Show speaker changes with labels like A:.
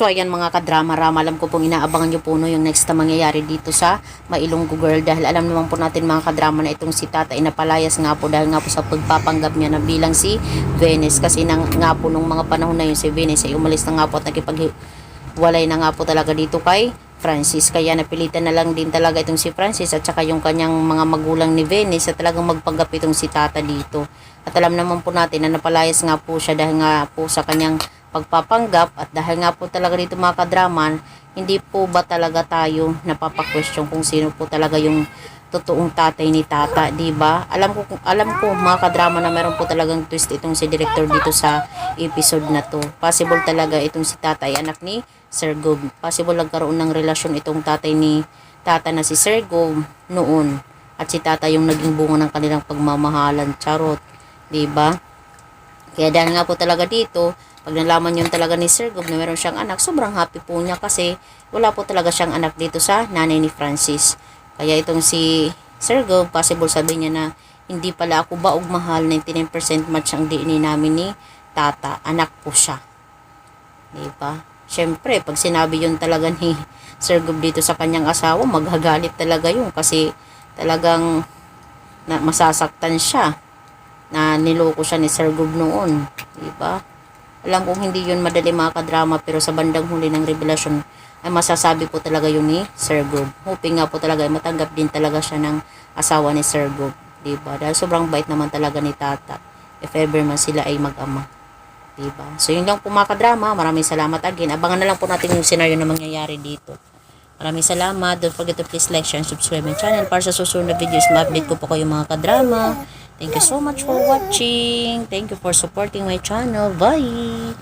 A: So ayan mga kadrama-rama, alam ko pong inaabangan nyo po no, yung next na mangyayari dito sa Mailonggo Girl, dahil alam naman po natin mga kadrama na itong si Tata ay napalayas nga po dahil nga po sa pagpapanggap niya na bilang si Venus, kasi nga po nung mga panahon na yun si Venus ay umalis na nga po at nakipagwalay na nga po talaga dito kay Francis, kaya napilitan na lang din talaga itong si Francis at saka yung kanyang mga magulang ni Venus at talagang magpanggap itong si Tata dito. At alam naman po natin na napalayas nga po siya dahil nga po sa kanyang pagpapanggap, at dahil nga po talaga dito mga kadraman, hindi po ba talaga tayo napapa-question kung sino po talaga yung totoong tatay ni Tata, di ba? Alam ko mga kadrama na meron po talagang twist itong si director dito sa episode na to. Possible talaga itong si Tata ay anak ni Sir Gob. Possible nagkaroon ng relasyon itong tatay ni Tata na si Sir Gob noon at si Tata yung naging bunga ng kanilang pagmamahalan. Charot, di ba? Kaya dahil nga po talaga dito, pag nalaman yun talaga ni Sir Gob na meron siyang anak, sobrang happy po niya kasi wala po talaga siyang anak dito sa nanay ni Francis. Kaya itong si Sir Gob, possible sabihin niya na hindi pala ako baog mahal, 99% match ang DNA namin ni Tata. Anak po siya. Diba? Siyempre, pag sinabi yun talaga ni Sir Gob dito sa kanyang asawa, maghagalit talaga yun kasi talagang masasaktan siya na niloko siya ni Sir Gob noon. Diba? Alam kong hindi yun madali mga kadrama, pero sa bandang huli ng revelasyon ay masasabi po talaga yun ni Sir Gob. Hoping nga po talaga ay matanggap din talaga siya ng asawa ni Sir Gob, diba? Dahil sobrang bait naman talaga ni Tata if ever man sila ay mag-ama, diba? So yun lang po mga kadrama, maraming salamat again. Abangan na lang po natin yung scenario na mangyayari dito. Maraming salamat. Don't forget to please like, share, and subscribe my channel para sa susunod na videos. Ma-update ko po kayo mga kadrama. Thank you so much for watching. Thank you for supporting my channel. Bye!